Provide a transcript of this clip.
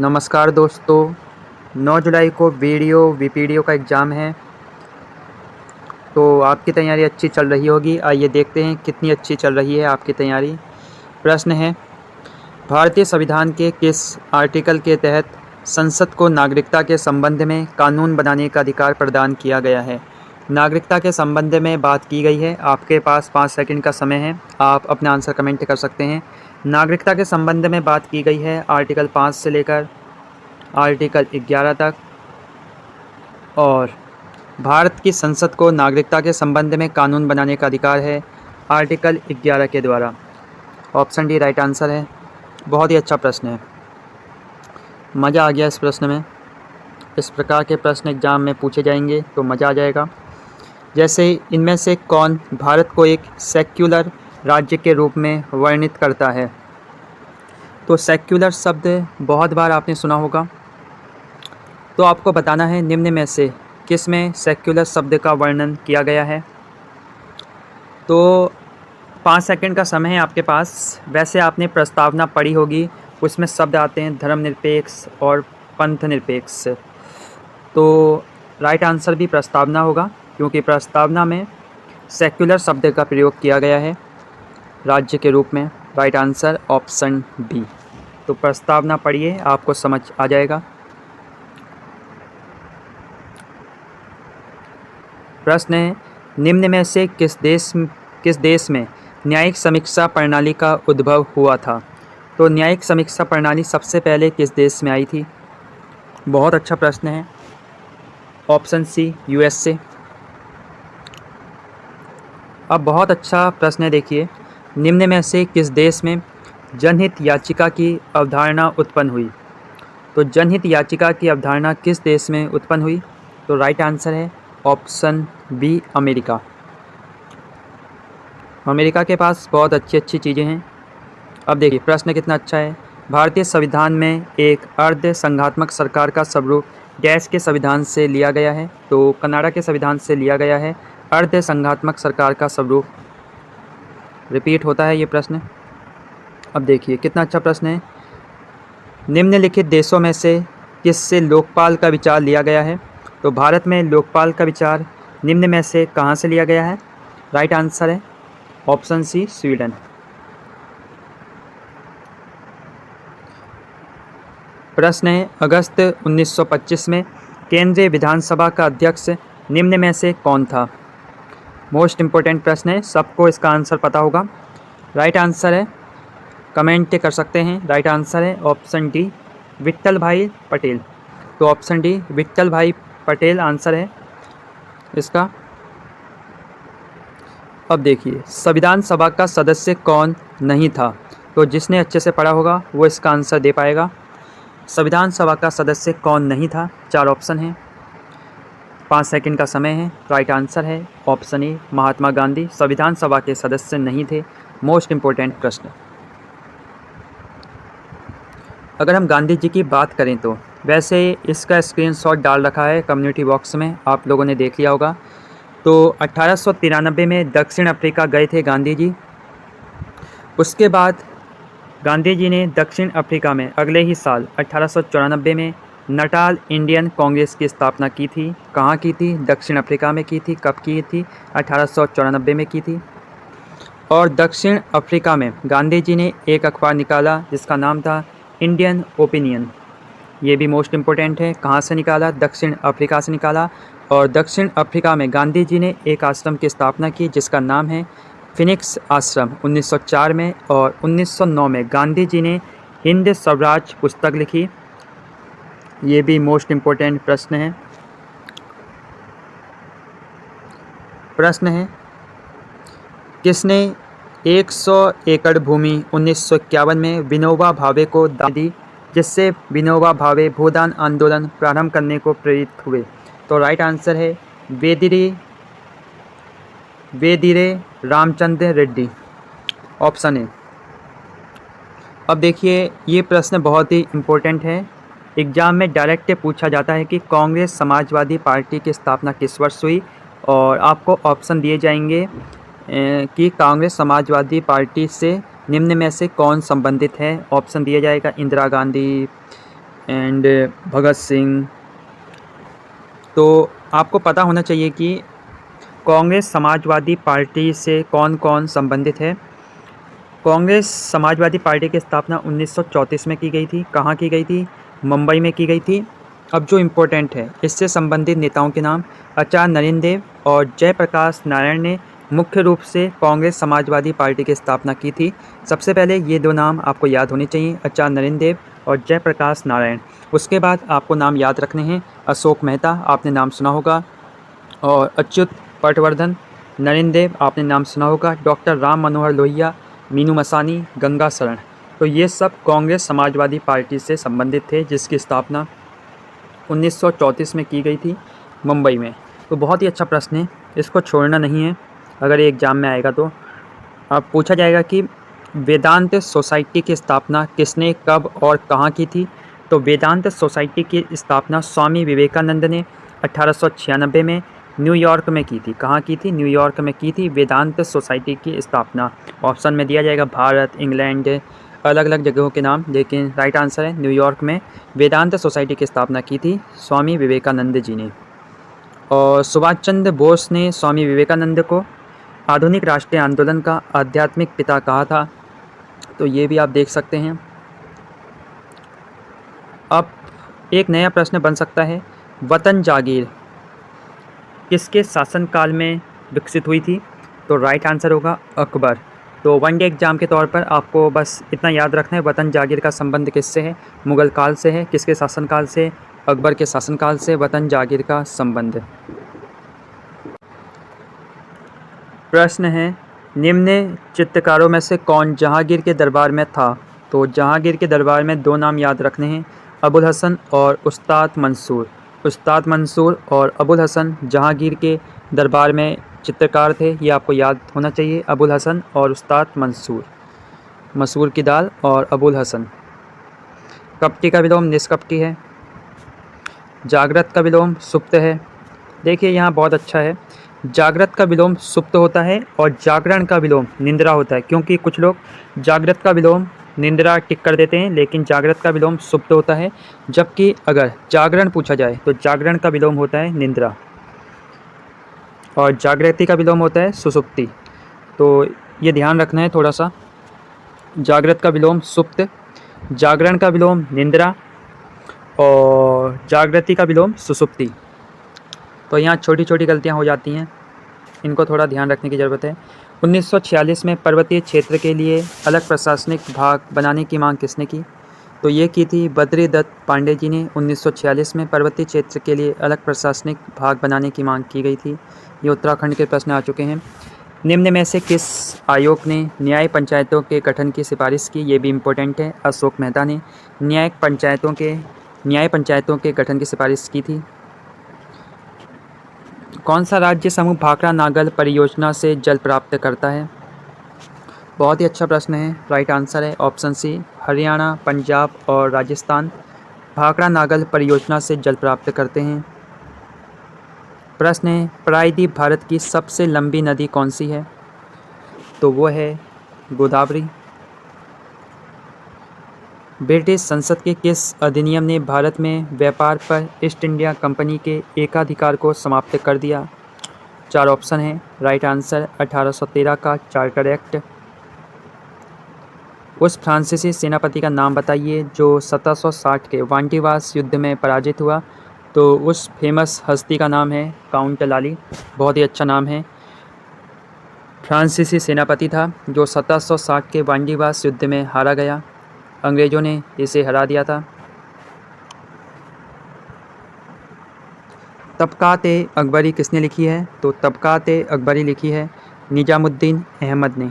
नमस्कार दोस्तों, 9 जुलाई को वीपीडीओ का एग्ज़ाम है। तो आपकी तैयारी अच्छी चल रही होगी। आइए देखते हैं कितनी अच्छी चल रही है आपकी तैयारी। प्रश्न है, भारतीय संविधान के किस आर्टिकल के तहत संसद को नागरिकता के संबंध में कानून बनाने का अधिकार प्रदान किया गया है? नागरिकता के संबंध में बात की गई है। आपके पास 5 सेकंड का समय है, आप अपना आंसर कमेंट कर सकते हैं। नागरिकता के संबंध में बात की गई है आर्टिकल 5 से लेकर आर्टिकल 11 तक, और भारत की संसद को नागरिकता के संबंध में कानून बनाने का अधिकार है आर्टिकल 11 के द्वारा। ऑप्शन डी राइट आंसर है। बहुत ही अच्छा प्रश्न है, मज़ा आ गया इस प्रश्न में। इस प्रकार के प्रश्न एग्जाम में पूछे जाएंगे तो मज़ा आ जाएगा। जैसे इनमें से कौन भारत को एक सेक्युलर राज्य के रूप में वर्णित करता है? तो सेक्युलर शब्द बहुत बार आपने सुना होगा, तो आपको बताना है निम्न में से किस में सेक्युलर शब्द का वर्णन किया गया है। तो 5 सेकंड का समय है आपके पास। वैसे आपने प्रस्तावना पढ़ी होगी, उसमें शब्द आते हैं धर्मनिरपेक्ष और पंथ निरपेक्ष। तो राइट आंसर भी प्रस्तावना होगा, क्योंकि प्रस्तावना में सेक्युलर शब्द का प्रयोग किया गया है राज्य के रूप में। Right answer option B. तो प्रस्तावना पढ़िए, आपको समझ आ जाएगा। प्रश्न है, निम्न में से किस देश में न्यायिक समीक्षा प्रणाली का उद्भव हुआ था? तो न्यायिक समीक्षा प्रणाली सबसे पहले किस देश में आई थी? बहुत अच्छा प्रश्न है। Option C USA. अब बहुत अच्छा प्रश्न है, देखिए, निम्न में से किस देश में जनहित याचिका की अवधारणा उत्पन्न हुई? तो जनहित याचिका की अवधारणा किस देश में उत्पन्न हुई? तो राइट आंसर है ऑप्शन बी अमेरिका। अमेरिका के पास बहुत अच्छी अच्छी चीज़ें हैं। अब देखिए प्रश्न कितना अच्छा है। भारतीय संविधान में एक अर्ध संघात्मक सरकार का स्वरूप डैश के संविधान से लिया गया है? तो कनाडा के संविधान से लिया गया है अर्ध संघात्मक सरकार का स्वरूप। रिपीट होता है ये प्रश्न। अब देखिए कितना अच्छा प्रश्न है। निम्नलिखित देशों में से किससे लोकपाल का विचार लिया गया है? तो भारत में लोकपाल का विचार निम्न में से कहाँ से लिया गया है? राइट आंसर है ऑप्शन सी स्वीडन। प्रश्न है, अगस्त 1925 में केंद्रीय विधानसभा का अध्यक्ष निम्न में से कौन था? मोस्ट इम्पोर्टेंट प्रश्न है, सबको इसका आंसर पता होगा। राइट आंसर है, कमेंट कर सकते हैं। राइट आंसर है ऑप्शन डी विट्ठल भाई पटेल। तो ऑप्शन डी विट्ठल भाई पटेल आंसर है इसका। अब देखिए संविधान सभा का सदस्य कौन नहीं था? तो जिसने अच्छे से पढ़ा होगा वो इसका आंसर दे पाएगा। संविधान सभा का सदस्य कौन नहीं था? 4 ऑप्शन हैं, 5 सेकंड का समय है। राइट आंसर है ऑप्शन ए महात्मा गांधी संविधान सभा के सदस्य नहीं थे। मोस्ट इम्पोर्टेंट प्रश्न। अगर हम गांधी जी की बात करें तो वैसे इसका स्क्रीनशॉट डाल रखा है कम्युनिटी बॉक्स में, आप लोगों ने देख लिया होगा। तो 1893 में दक्षिण अफ्रीका गए थे गांधी जी। उसके बाद गांधी जी ने दक्षिण अफ्रीका में अगले ही साल 1894 में नटाल इंडियन कांग्रेस की स्थापना की थी। कहाँ की थी? दक्षिण अफ्रीका में की थी। कब की थी? 1894 में की थी। और दक्षिण अफ्रीका में गांधी जी ने एक अखबार निकाला जिसका नाम था इंडियन ओपिनियन। ये भी मोस्ट इम्पोर्टेंट है। कहाँ से निकाला? दक्षिण अफ्रीका से निकाला। और दक्षिण अफ्रीका में गांधी जी ने एक आश्रम की स्थापना की जिसका नाम है फिनिक्स आश्रम 1904 में। और 1909 में गांधी जी ने हिंद स्वराज पुस्तक लिखी। ये भी मोस्ट इम्पोर्टेंट प्रश्न है। प्रश्न है, किसने 100 एकड़ भूमि 1951 में विनोबा भावे को दान दी, जिससे विनोबा भावे भूदान आंदोलन प्रारंभ करने को प्रेरित हुए? तो राइट आंसर है वेदिरे रामचंद्र रेड्डी। Option A. अब देखिए ये प्रश्न बहुत ही इम्पोर्टेंट है। एग्ज़ाम में डायरेक्ट पूछा जाता है कि कांग्रेस समाजवादी पार्टी की स्थापना किस वर्ष हुई, और आपको ऑप्शन दिए जाएंगे कि कांग्रेस समाजवादी पार्टी से निम्न में से कौन संबंधित है। ऑप्शन दिया जाएगा इंदिरा गांधी, एंड भगत सिंह। तो आपको पता होना चाहिए कि कांग्रेस समाजवादी पार्टी से कौन कौन संबंधित है। कांग्रेस समाजवादी पार्टी की स्थापना 1934 में की गई थी। कहाँ की गई थी? मुंबई में की गई थी। अब जो इम्पोर्टेंट है, इससे संबंधित नेताओं के नाम आचार्य नरेंद्र देव और जयप्रकाश नारायण ने मुख्य रूप से कांग्रेस समाजवादी पार्टी की स्थापना की थी। सबसे पहले ये दो नाम आपको याद होने चाहिए, आचार्य नरेंद्र देव और जयप्रकाश नारायण। उसके बाद आपको नाम याद रखने हैं, अशोक मेहता आपने नाम सुना होगा, और अच्युत पटवर्धन, नरेंद्र देव आपने नाम सुना होगा, डॉक्टर राम मनोहर लोहिया, मीनू मसानी, गंगा शरण। तो ये सब कांग्रेस समाजवादी पार्टी से संबंधित थे, जिसकी स्थापना 1934 में की गई थी मुंबई में। तो बहुत ही अच्छा प्रश्न है, इसको छोड़ना नहीं है। अगर ये एग्ज़ाम में आएगा तो अब पूछा जाएगा कि वेदांत सोसाइटी की स्थापना किसने, कब और कहाँ की थी। तो वेदांत सोसाइटी की स्थापना स्वामी विवेकानंद ने 1896 में न्यूयॉर्क में की थी। कहाँ की थी? न्यूयॉर्क में की थी वेदांत सोसाइटी की स्थापना। ऑप्शन में दिया जाएगा भारत, इंग्लैंड, अलग अलग जगहों के नाम, लेकिन राइट आंसर है न्यूयॉर्क में वेदांत सोसाइटी की स्थापना की थी स्वामी विवेकानंद जी ने। और सुभाष चंद्र बोस ने स्वामी विवेकानंद को आधुनिक राष्ट्रीय आंदोलन का आध्यात्मिक पिता कहा था। तो ये भी आप देख सकते हैं। अब एक नया प्रश्न बन सकता है, वतन जागीर किसके शासनकाल में विकसित हुई थी? तो राइट आंसर होगा अकबर। तो वनडे एग्जाम के तौर पर आपको बस इतना याद रखना है, वतन जागीर का संबंध किससे है? मुगल काल से है। किसके शासनकाल से? अकबर के शासनकाल से वतन जागीर का संबंध। प्रश्न है, निम्न चित्रकारों में से कौन जहांगीर के दरबार में था? तो जहांगीर के दरबार में दो नाम याद रखने हैं, अबुल हसन और उस्ताद मंसूर। उस्ताद मंसूर और अबुल हसन जहांगीर के दरबार में चित्रकार थे, ये आपको याद होना चाहिए, अबुल हसन और उस्ताद मंसूर। मसूर की दाल और अबुल हसन। कपटी का विलोम निष्कपटी है। जागृत का विलोम सुप्त है। देखिए यहाँ बहुत अच्छा है, जागृत का विलोम सुप्त होता है और जागरण का विलोम निंद्रा होता है, क्योंकि कुछ लोग जागृत का विलोम निंद्रा टिक कर देते हैं, लेकिन जागृत का विलोम सुप्त होता है। जबकि अगर जागरण पूछा जाए तो जागरण का विलोम होता है निंद्रा और जागृति का विलोम होता है सुसुप्ति। तो ये ध्यान रखना है थोड़ा सा, जागृत का विलोम सुप्त, जागरण का विलोम निंद्रा और जागृति का विलोम सुसुप्ति। तो यहाँ छोटी छोटी गलतियाँ हो जाती हैं, इनको थोड़ा ध्यान रखने की ज़रूरत है। 1946 में पर्वतीय क्षेत्र के लिए अलग प्रशासनिक भाग बनाने की मांग किसने की? तो ये की थी बद्री दत्त पांडे जी ने। 1946 में पर्वतीय क्षेत्र के लिए अलग प्रशासनिक भाग बनाने की मांग की गई थी। ये उत्तराखंड के प्रश्न आ चुके हैं। निम्न में से किस आयोग ने न्याय पंचायतों के गठन की सिफारिश की? ये भी इम्पोर्टेंट है, अशोक मेहता ने न्याय पंचायतों के गठन की सिफारिश की थी। कौन सा राज्य समूह भाखड़ा नागल परियोजना से जल प्राप्त करता है? बहुत ही अच्छा प्रश्न है, राइट आंसर है ऑप्शन सी, हरियाणा, पंजाब और राजस्थान भाखड़ा नागल परियोजना से जल प्राप्त करते हैं। प्रश्न है, प्रायद्वीप भारत की सबसे लंबी नदी कौन सी है? तो वो है गोदावरी। ब्रिटिश संसद के किस अधिनियम ने भारत में व्यापार पर ईस्ट इंडिया कंपनी के एकाधिकार को समाप्त कर दिया? चार ऑप्शन है, राइट आंसर 1813 का चार्टर एक्ट। उस फ्रांसीसी सेनापति का नाम बताइए जो 1760 के वांडीवास युद्ध में पराजित हुआ। तो उस फेमस हस्ती का नाम है काउंट लाली। बहुत ही अच्छा नाम है। फ्रांसीसी सेनापति था जो 1760 के वांडीवास युद्ध में हारा गया, अंग्रेज़ों ने इसे हरा दिया था। तबकात-ए-अकबरी किसने लिखी है? तो तबकात-ए-अकबरी लिखी है निजामुद्दीन अहमद ने।